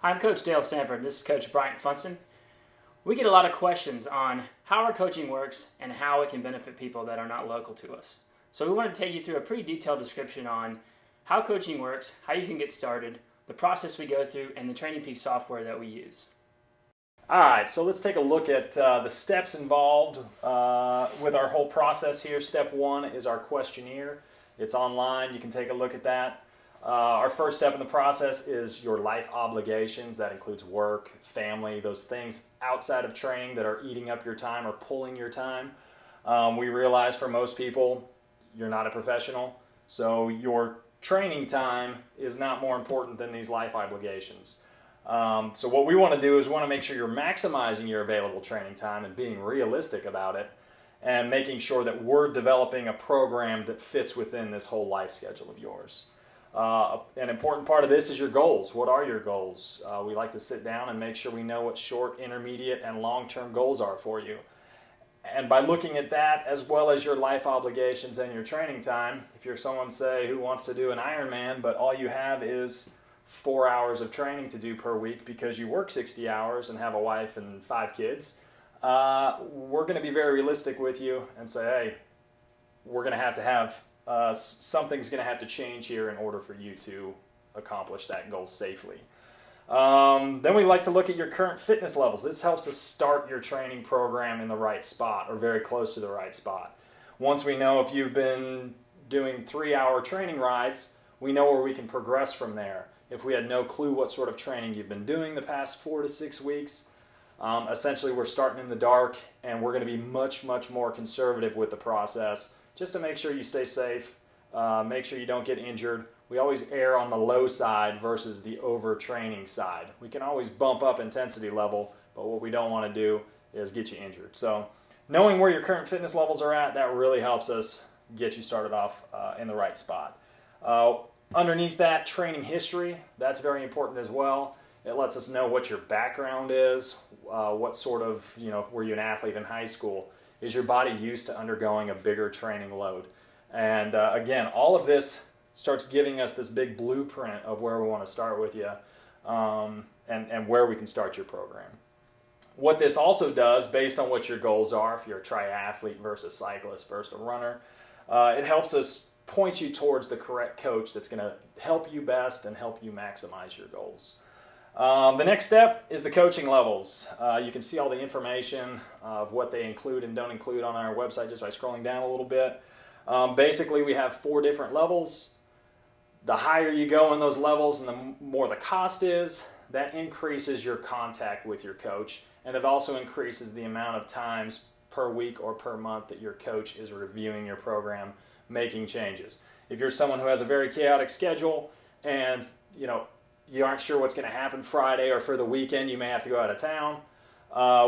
I'm Coach Dale Sanford. This is Coach Bryant Funson. We get a lot of questions on how our coaching works and how it can benefit people that are not local to us. So we wanted to take you through a pretty detailed description on how coaching works, how you can get started, the process we go through, and the Training Peaks software that we use. All right, so let's take a look at the steps involved with our whole process here. Step one is our questionnaire. It's online. You can take a look at that. Our first step in the process is your life obligations. That includes work, family, those things outside of training that are eating up your time or pulling your time. We realize for most people, you're not a professional, so your training time is not more important than these life obligations. So what we want to do is we want to make sure you're maximizing your available training time and being realistic about it and making sure that we're developing a program that fits within this whole life schedule of yours. An important part of this is your goals. What are your goals? We like to sit down and make sure we know what short, intermediate, and long-term goals are for you. And by looking at that, as well as your life obligations and your training time, if you're someone, say, who wants to do an Ironman, but all you have is 4 hours of training to do per week because you work 60 hours and have a wife and 5 kids, we're going to be very realistic with you and say, hey, we're going to have something's going to have to change here in order for you to accomplish that goal safely. Then we like to look at your current fitness levels. This helps us start your training program in the right spot or very close to the right spot. Once we know if you've been doing 3-hour training rides, we know where we can progress from there. If we had no clue what sort of training you've been doing the past 4 to 6 weeks, essentially we're starting in the dark and we're going to be much, much more conservative with the process just to make sure you stay safe, make sure you don't get injured. We always err on the low side versus the overtraining side. We can always bump up intensity level, but what we don't want to do is get you injured. So knowing where your current fitness levels are at, that really helps us get you started off in the right spot. Underneath that, training history, that's very important as well. It lets us know what your background is, what sort of, were you an athlete in high school? Is your body used to undergoing a bigger training load? And again, all of this starts giving us this big blueprint of where we want to start with you and where we can start your program. What this also does, based on what your goals are, if you're a triathlete versus cyclist versus a runner, it helps us point you towards the correct coach that's going to help you best and help you maximize your goals. The next step is the coaching levels. You can see all the information of what they include and don't include on our website just by scrolling down a little bit. Basically, we have 4 different levels. The higher you go in those levels and the more the cost is, that increases your contact with your coach, and it also increases the amount of times per week or per month that your coach is reviewing your program, making changes. If you're someone who has a very chaotic schedule and you aren't sure what's going to happen Friday or for the weekend, you may have to go out of town,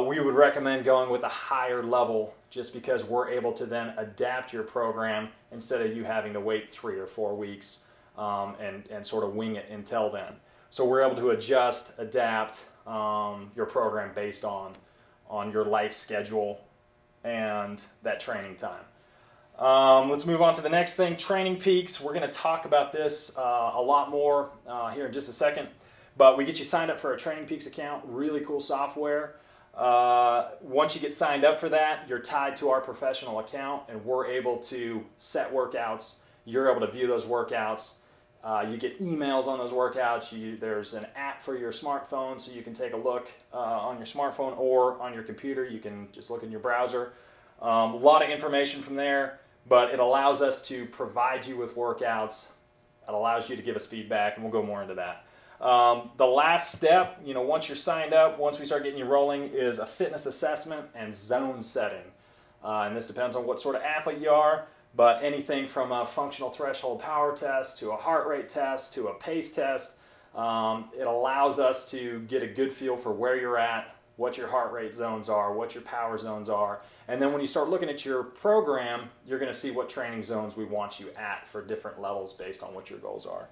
we would recommend going with a higher level just because we're able to then adapt your program instead of you having to wait 3 or 4 weeks and sort of wing it until then. So we're able to adjust, adapt your program based on your life schedule and that training time. Let's move on to the next thing, Training Peaks. We're going to talk about this a lot more here in just a second, but we get you signed up for a Training Peaks account, really cool software. Once you get signed up for that, you're tied to our professional account and we're able to set workouts. You're able to view those workouts. You get emails on those workouts. There's an app for your smartphone so you can take a look on your smartphone or on your computer. You can just look in your browser. A lot of information from there, but it allows us to provide you with workouts. It allows you to give us feedback, and we'll go more into that. The last step, once you're signed up, once we start getting you rolling, is a fitness assessment and zone setting. And this depends on what sort of athlete you are, but anything from a functional threshold power test to a heart rate test to a pace test, it allows us to get a good feel for where you're at, what your heart rate zones are, what your power zones are. And then when you start looking at your program, you're going to see what training zones we want you at for different levels based on what your goals are.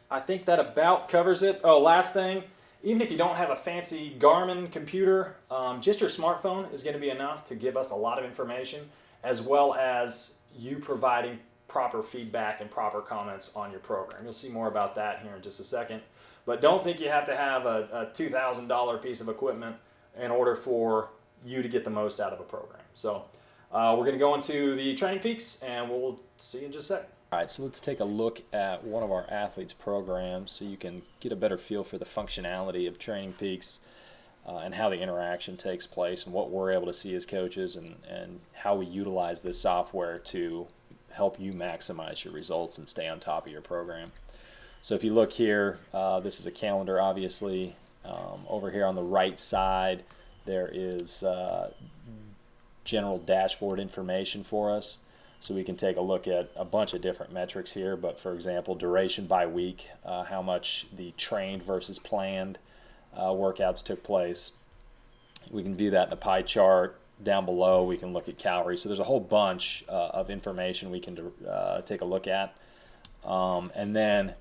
I think that about covers it. Oh, last thing, even if you don't have a fancy Garmin computer, just your smartphone is going to be enough to give us a lot of information, as well as you providing proper feedback and proper comments on your program. You'll see more about that here in just a second. But don't think you have to have a $2,000 piece of equipment in order for you to get the most out of a program. So we're going to go into the Training Peaks, and we'll see you in just a sec. All right, so let's take a look at one of our athletes' programs so you can get a better feel for the functionality of Training Peaks and how the interaction takes place and what we're able to see as coaches and how we utilize this software to help you maximize your results and stay on top of your program. So if you look here, this is a calendar, obviously. Over here on the right side, there is general dashboard information for us. So we can take a look at a bunch of different metrics here, but for example, duration by week, how much the trained versus planned workouts took place. We can view that in a pie chart. Down below, we can look at calories. So there's a whole bunch of information we can take a look at. And then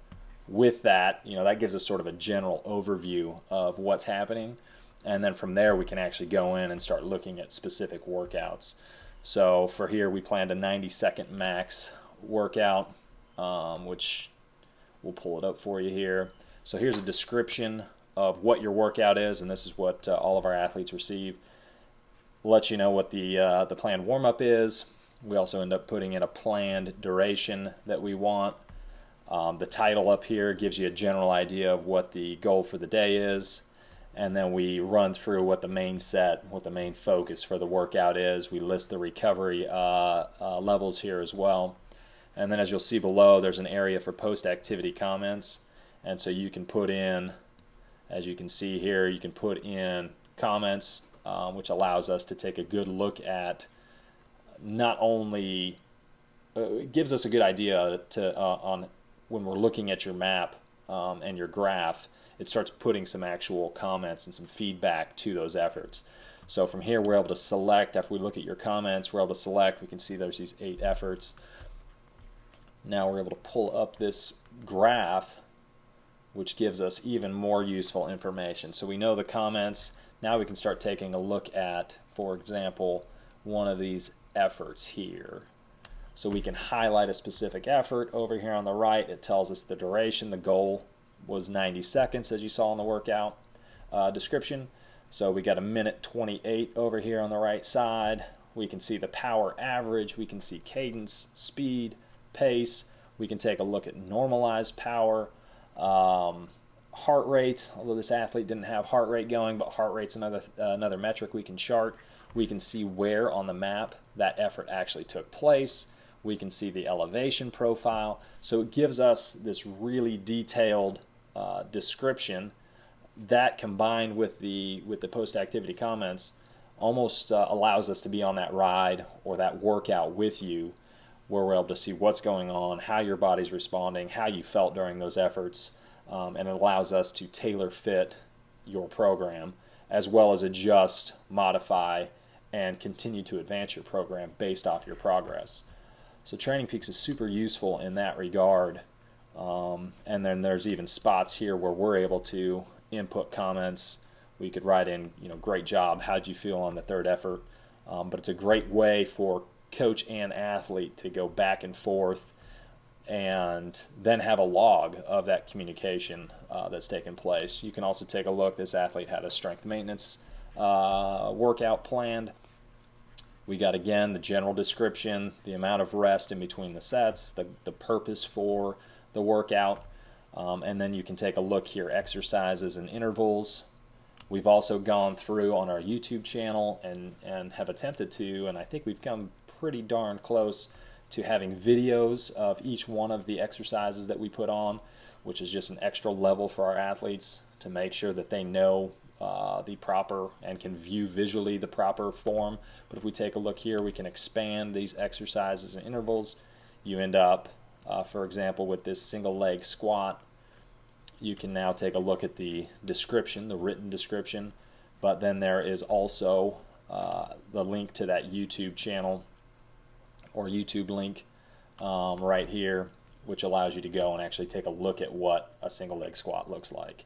with that, that gives us sort of a general overview of what's happening. And then from there, we can actually go in and start looking at specific workouts. So for here, we planned a 90-second max workout, which we'll pull it up for you here. So here's a description of what your workout is, and this is what all of our athletes receive. Let you know what the planned warm-up is. We also end up putting in a planned duration that we want. The title up here gives you a general idea of what the goal for the day is. And then we run through what the main focus for the workout is. We list the recovery levels here as well. And then as you'll see below, there's an area for post-activity comments. And so you can put in, as you can see here, you can put in comments, which allows us to take a good look at not only, it gives us a good idea on when we're looking at your map and your graph, it starts putting some actual comments and some feedback to those efforts. So from here, we're able to select, after we look at your comments, we're able to select, we can see there's these 8 efforts. Now we're able to pull up this graph, which gives us even more useful information. So we know the comments. Now we can start taking a look at, for example, one of these efforts here. So we can highlight a specific effort. Over here on the right, it tells us the duration. The goal was 90 seconds, as you saw in the workout description. So we got a minute 28 over here on the right side. We can see the power average. We can see cadence, speed, pace. We can take a look at normalized power, heart rate. Although this athlete didn't have heart rate going, but heart rate's another metric we can chart. We can see where on the map that effort actually took place. We can see the elevation profile. So it gives us this really detailed description that, combined with the post-activity comments, almost allows us to be on that ride or that workout with you, where we're able to see what's going on, how your body's responding, how you felt during those efforts, and it allows us to tailor fit your program, as well as adjust, modify, and continue to advance your program based off your progress. So Training Peaks is super useful in that regard. And then there's even spots here where we're able to input comments. We could write in, great job, how'd you feel on the third effort? But it's a great way for coach and athlete to go back and forth and then have a log of that communication that's taken place. You can also take a look. This athlete had a strength maintenance workout planned. We got, again, the general description, the amount of rest in between the sets, the purpose for the workout, and then you can take a look here, exercises and intervals. We've also gone through on our YouTube channel and have attempted to, and I think we've come pretty darn close to having videos of each one of the exercises that we put on, which is just an extra level for our athletes to make sure that they know the proper and can view visually the proper form. But if we take a look here, we can expand these exercises and intervals. You end up, for example, with this single leg squat, you can now take a look at the description, the written description, but then there is also the link to that YouTube channel or YouTube link right here, which allows you to go and actually take a look at what a single leg squat looks like.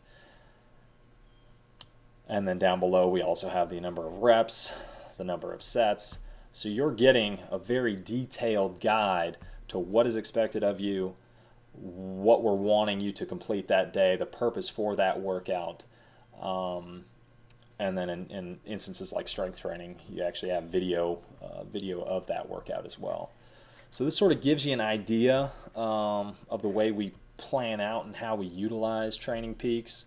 And then down below, we also have the number of reps, the number of sets. So you're getting a very detailed guide, to what is expected of you, what we're wanting you to complete that day, the purpose for that workout. And then in instances like strength training, you actually have video of that workout as well. So this sort of gives you an idea of the way we plan out and how we utilize Training Peaks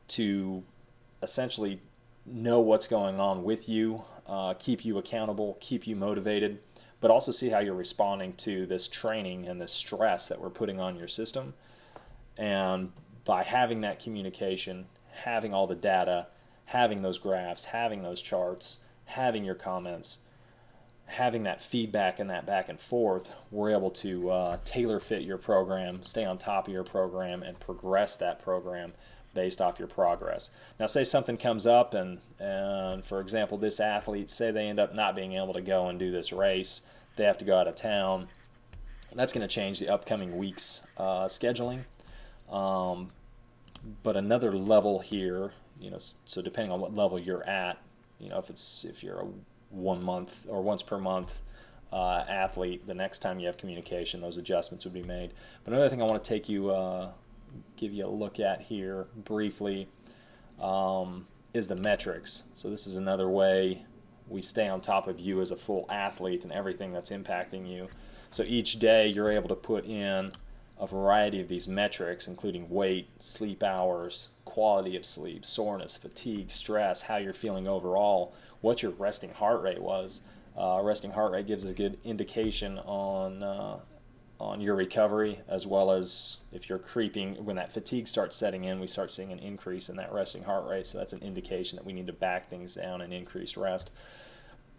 to essentially know what's going on with you, keep you accountable, keep you motivated, but also see how you're responding to this training and this stress that we're putting on your system. And by having that communication, having all the data, having those graphs, having those charts, having your comments, having that feedback and that back and forth, we're able to tailor fit your program, stay on top of your program, and progress that program based off your progress. Now, say something comes up and for example, this athlete, say they end up not being able to go and do this race, they have to go out of town. That's going to change the upcoming week's scheduling. But another level here, so depending on what level you're at, if you're a 1 month or once per month athlete, the next time you have communication, those adjustments would be made. But another thing I want to give you a look at here briefly is the metrics. So this is another way we stay on top of you as a full athlete and everything that's impacting you. So each day you're able to put in a variety of these metrics, including weight, sleep hours, quality of sleep, soreness, fatigue, stress, how you're feeling overall, what your resting heart rate was. Resting heart rate gives a good indication on your recovery, as well as if you're creeping, when that fatigue starts setting in, we start seeing an increase in that resting heart rate. So that's an indication that we need to back things down and increase rest.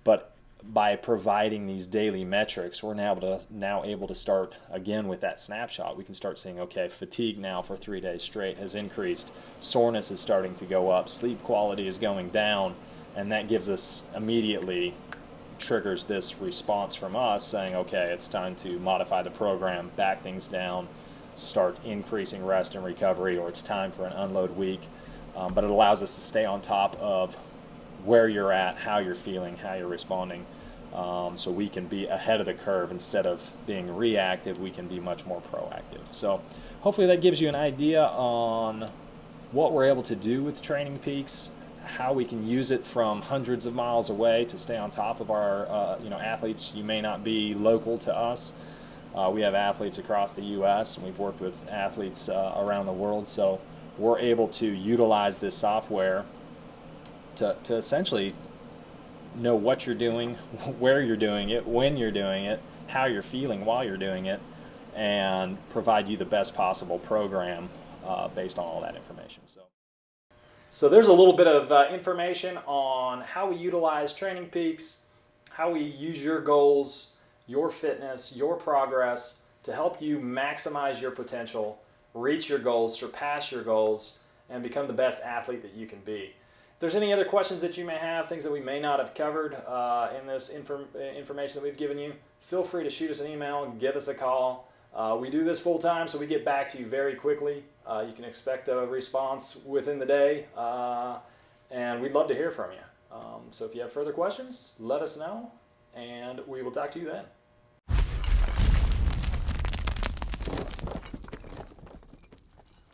But by providing these daily metrics, we're now able to start again with that snapshot. We can start seeing, okay, fatigue now for 3 days straight has increased, soreness is starting to go up, sleep quality is going down, and that gives us immediately triggers this response from us saying, okay, it's time to modify the program, back things down, start increasing rest and recovery, or it's time for an unload week. But it allows us to stay on top of where you're at, how you're feeling, how you're responding, so we can be ahead of the curve. Instead of being reactive, we can be much more proactive. So hopefully that gives you an idea on what we're able to do with Training Peaks, how we can use it from hundreds of miles away to stay on top of our athletes. You may not be local to us. We have athletes across the U.S. and we've worked with athletes around the world, so we're able to utilize this software to essentially know what you're doing, where you're doing it, when you're doing it, how you're feeling while you're doing it, and provide you the best possible program based on all that information. So there's a little bit of information on how we utilize Training Peaks, how we use your goals, your fitness, your progress to help you maximize your potential, reach your goals, surpass your goals, and become the best athlete that you can be. If there's any other questions that you may have, things that we may not have covered in this information that we've given you, feel free to shoot us an email, give us a call. We do this full time, so we get back to you very quickly. You can expect a response within the day, and we'd love to hear from you. So if you have further questions, let us know, and we will talk to you then.